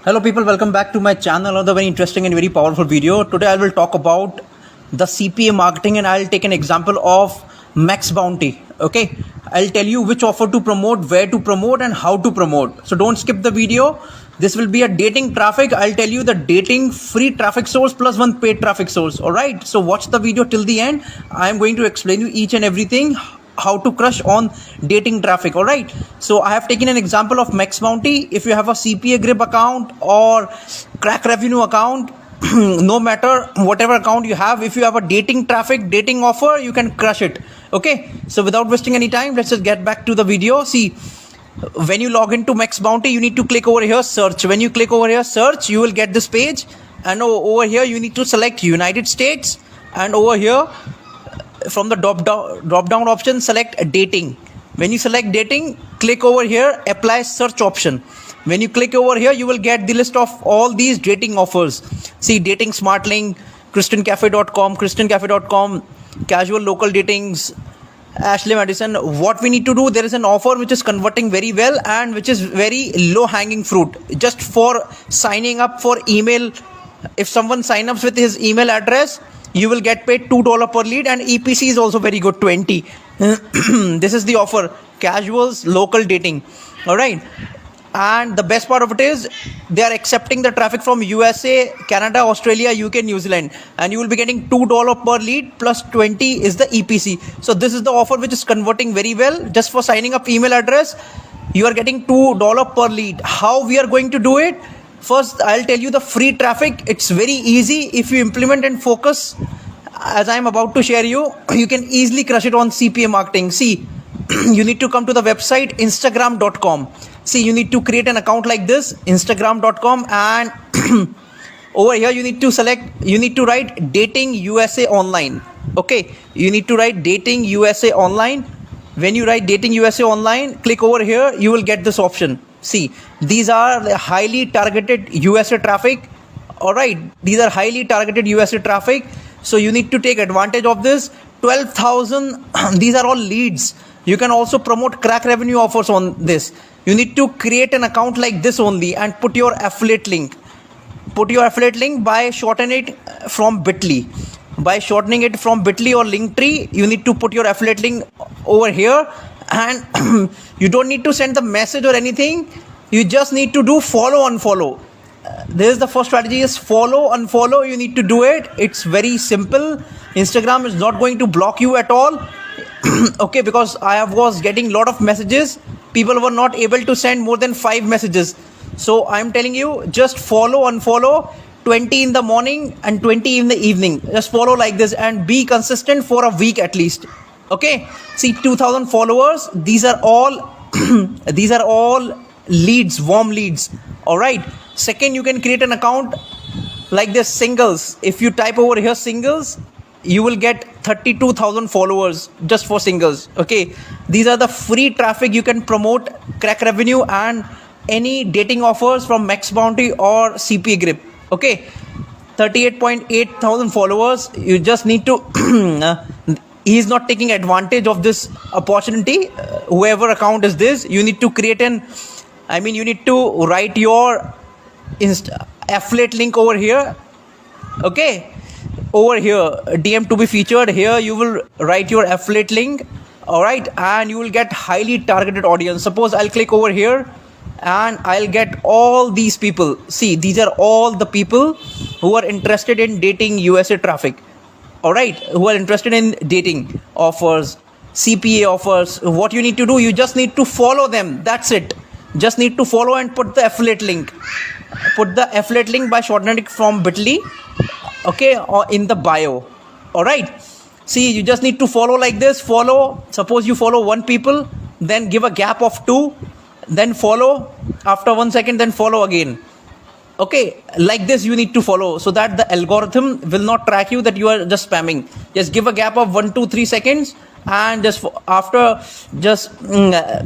Hello people, welcome back to my channel. Another very interesting and very powerful video. Today I will talk about the CPA marketing and I'll take an example of Max Bounty. Okay, I'll tell you which offer to promote, where to promote and how to promote. So don't skip the video. This will be a dating traffic. I'll tell you the dating free traffic source plus one paid traffic source. Alright, so watch the video till the end. I'm going to explain you each and everything how to crush on dating traffic. All right, so I have taken an example of Max Bounty. If you have a CPA grip account or crack revenue account, no matter whatever account you have, if you have a dating traffic, dating offer, you can crush it. Okay, so without wasting any time, let's just get back to the video. See, when you log into Max Bounty, you need to click over here search. When you click over here search, you will get this page, and over here you need to select United States, and over here from the drop down option select dating. When you select dating, click over here apply search option. When you click over here, you will get the list of all these dating offers. See, dating smartlink, christiancafe.com, casual local datings, Ashley Madison. What we need to do, there is an offer which is converting very well and which is very low hanging fruit. Just for signing up for email, if someone sign ups with his email address, you will get paid $2 per lead, and EPC is also very good, 20. This is the offer, casuals local dating. All right, and the best part of it is they are accepting the traffic from USA, Canada, Australia, UK, New Zealand, and you will be getting $2 per lead plus 20 is the EPC. So this is the offer which is converting very well. Just for signing up email address, you are getting $2 per lead. How we are going to do it? First, I'll tell you the free traffic. It's very easy. If you implement and focus, as I'm about to share you can easily crush it on CPA marketing. See, you need to come to the website instagram.com. See, you need to create an account like this, instagram.com, and over here you need to write dating USA online. Okay, you need to write dating USA online. When you write dating USA online, click over here, you will get this option. See, these are the highly targeted USA traffic. All right, these are highly targeted USA traffic. So you need to take advantage of this. 12,000, these are all leads. You can also promote crack revenue offers on this. You need to create an account like this only and put your affiliate link. Put your affiliate link by shortening it from Bitly. By shortening it from Bitly or Linktree, you need to put your affiliate link over here, and you don't need to send the message or anything. You just need to do follow unfollow. This is the first strategy, is follow unfollow. You need to do it. It's very simple. Instagram is not going to block you at all. Okay, because I was getting a lot of messages. People were not able to send more than 5 messages. So I'm telling you, just follow unfollow, 20 in the morning and 20 in the evening. Just follow like this and be consistent for a week at least. Okay, see, 2,000 followers. These are all these are all leads, warm leads. All right, second, you can create an account like this, singles. If you type over here singles, you will get 32,000 followers just for singles. Okay, these are the free traffic you can promote crack revenue and any dating offers from Max Bounty or CPA grip. Okay, 38.8 thousand followers. You just need to he is not taking advantage of this opportunity. Whoever account is this, you need to create you need to write your affiliate link over here. Okay, over here, DM to be featured. Here you will write your affiliate link. All right, and you will get highly targeted audience. Suppose I'll click over here and I'll get all these people. See, these are all the people who are interested in dating USA traffic. All right, who are interested in dating offers, CPA offers. What you need to do, you just need to follow them. That's it. Just need to follow and put the affiliate link. Put the affiliate link by shortening it from Bitly. Okay, or in the bio. All right, see, you just need to follow like this. Follow, suppose you follow 1 people, then give a gap of 2, then follow after 1 second, then follow again. Okay, like this you need to follow, so that the algorithm will not track you that you are just spamming. Just give a gap of 1, 2, 3 seconds, and just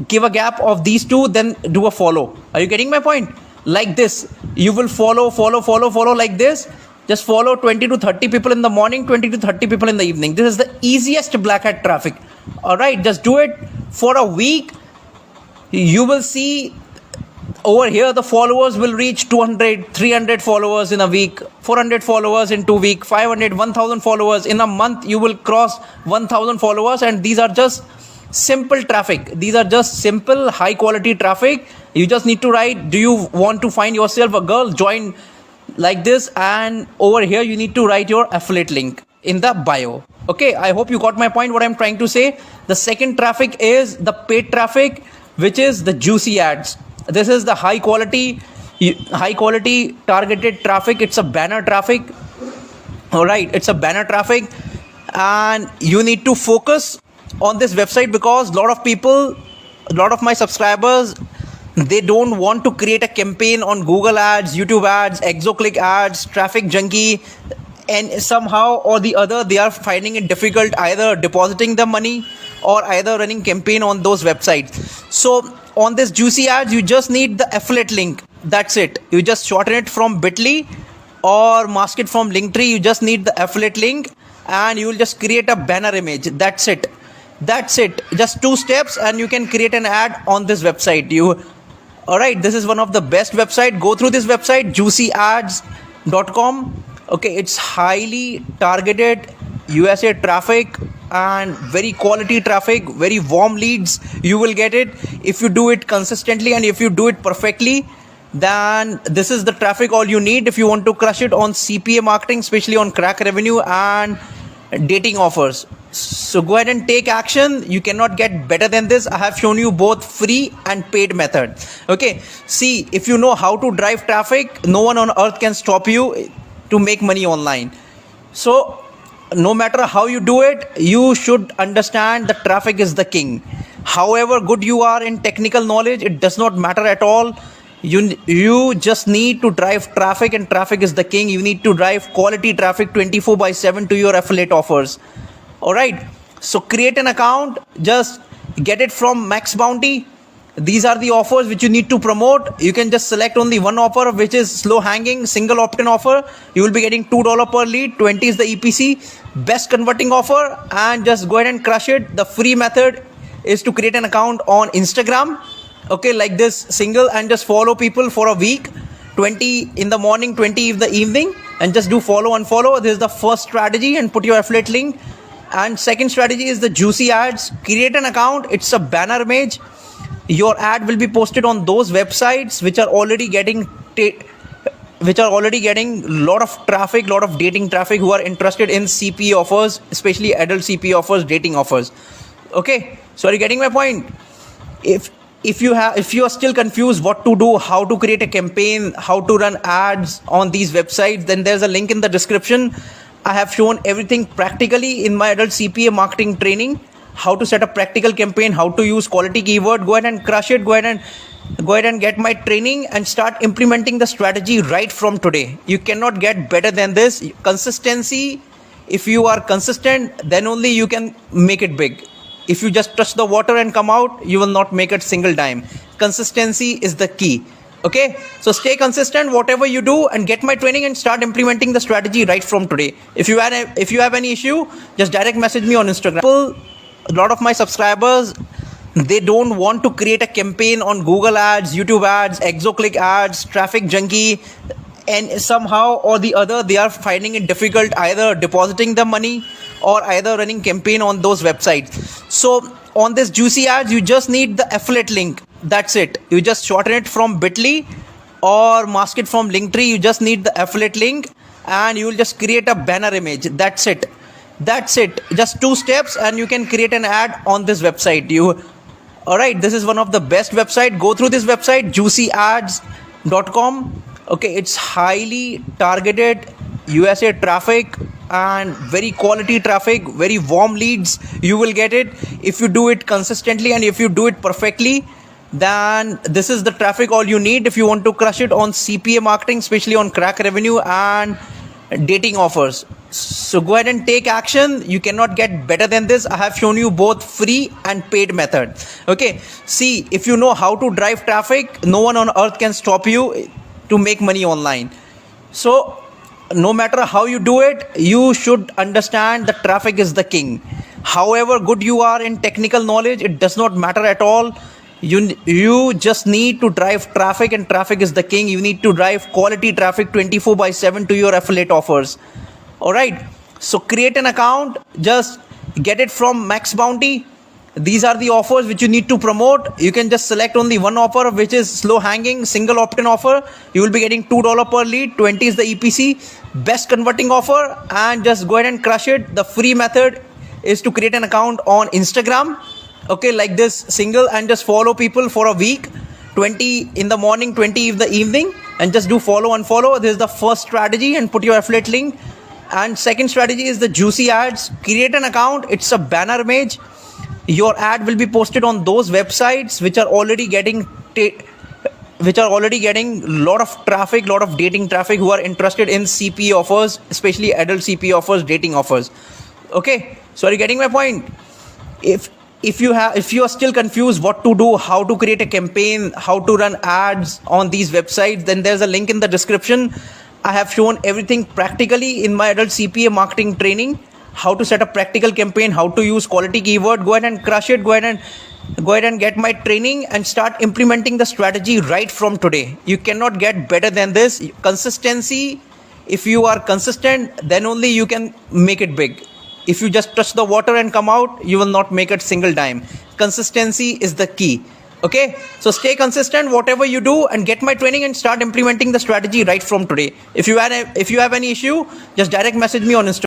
give a gap of these 2, then do a follow. Are you getting my point? Like this, you will follow like this. Just follow 20 to 30 people in the morning, 20 to 30 people in the evening. This is the easiest black hat traffic. All right, just do it for a week. You will see over here the followers will reach 200, 300 followers in a week, 400 followers in 2 weeks, 500, 1000 followers in a month. You will cross 1000 followers, and these are just simple traffic. These are just simple high quality traffic. You just need to write, do you want to find yourself a girl, join like this, and over here you need to write your affiliate link in the bio. Okay, I hope you got my point, what I'm trying to say. The second traffic is the paid traffic, which is the juicy ads. This is the high quality targeted traffic. It's a banner traffic. All right, it's a banner traffic, and you need to focus on this website because a lot of my subscribers, they don't want to create a campaign on Google ads, YouTube ads, ExoClick ads, Traffic Junkie, and somehow or the other they are finding it difficult either depositing the money or either running campaign on those websites. So on this juicy ads, you just need the affiliate link. That's it. You just shorten it from bit.ly or mask it from Linktree. You just need the affiliate link, and you will just create a banner image. That's it. Just 2 steps and you can create an ad on this website. Alright, this is one of the best website. Go through this website, juicyads.com. Okay, it's highly targeted USA traffic and very quality traffic, very warm leads. You will get it if you do it consistently, and if you do it perfectly, then this is the traffic all you need if you want to crush it on CPA marketing, especially on crack revenue and dating offers. So go ahead and take action. You cannot get better than this. I have shown you both free and paid method. Okay, see, if you know how to drive traffic, no one on earth can stop you to make money online. So no matter how you do it, you should understand that traffic is the king. However good you are in technical knowledge, it does not matter at all. You just need to drive traffic, and traffic is the king. You need to drive quality traffic 24/7 to your affiliate offers. Alright, so create an account, just get it from Max Bounty. These are the offers which you need to promote. You can just select only one offer, which is slow hanging single opt-in offer. You will be getting $2 per lead, 20 is the EPC, best converting offer, and just go ahead and crush it. The free method is to create an account on Instagram, okay, like this single, and just follow people for a week, 20 in the morning, 20 in the evening, and just do follow unfollow. This is the first strategy, and put your affiliate link. And second strategy is the juicy ads. Create an account. It's a banner image. Your ad will be posted on those websites which are already getting lot of traffic, lot of dating traffic, who are interested in CPA offers, especially adult CPA offers, dating offers. Okay, so are you getting my point? If you are still confused what to do, how to create a campaign, how to run ads on these websites, then there's a link in the description. I have shown everything practically in my adult CPA marketing training, how to set a practical campaign, how to use quality keyword. Go ahead and crush it. Go ahead and get my training and start implementing the strategy right from today. You cannot get better than this. Consistency, if you are consistent, then only you can make it big. If you just touch the water and come out, you will not make it single time. Consistency is the key. Okay, so stay consistent whatever you do, and get my training and start implementing the strategy right from today. If you have any issue, just direct message me on Instagram. A lot of my subscribers, they don't want to create a campaign on Google ads, YouTube ads, ExoClick ads, Traffic Junkie, and somehow or the other they are finding it difficult either depositing the money or either running campaign on those websites. So on this juicy ads, you just need the affiliate link. That's it. You just shorten it from bit.ly or mask it from Linktree. You just need the affiliate link, and you will just create a banner image. That's it. Just 2 steps and you can create an ad on this website. Alright, this is one of the best website. Go through this website, juicyads.com. Okay, it's highly targeted USA traffic and very quality traffic, very warm leads. You will get it if you do it consistently, and if you do it perfectly, then this is the traffic all you need if you want to crush it on CPA marketing, especially on crack revenue and dating offers. So go ahead and take action. You cannot get better than this. I have shown you both free and paid method. Okay, see, if you know how to drive traffic, no one on earth can stop you to make money online. So no matter how you do it, you should understand that traffic is the king. However good you are in technical knowledge, it does not matter at all. You just need to drive traffic, and traffic is the king. You need to drive quality traffic 24/7 to your affiliate offers. All right, so create an account, just get it from Max Bounty. These are the offers which you need to promote. You can just select only one offer, which is slow hanging single opt-in offer. You will be getting $2 per lead. 20 is the EPC, best converting offer, and just go ahead and crush it. The free method is to create an account on Instagram, okay, like this single, and just follow people for a week, 20 in the morning, 20 in the evening, and just do follow unfollow. This is the first strategy, and put your affiliate link. And second strategy is the juicy ads. Create an account. It's a banner image. Your ad will be posted on those websites which are already getting lot of traffic, lot of dating traffic, who are interested in CPA offers, especially adult CPA offers, dating offers. Okay, so are you getting my point? If you are still confused what to do, how to create a campaign, how to run ads on these websites, then there's a link in the description. I have shown everything practically in my adult CPA marketing training, how to set a practical campaign, how to use quality keyword. Go ahead and crush it. Go ahead and get my training and start implementing the strategy right from today. You cannot get better than this. Consistency. If you are consistent, then only you can make it big. If you just touch the water and come out, you will not make it single time. Consistency is the key. Okay, so stay consistent whatever you do, and get my training and start implementing the strategy right from today. If you have any issue, just direct message me on Instagram.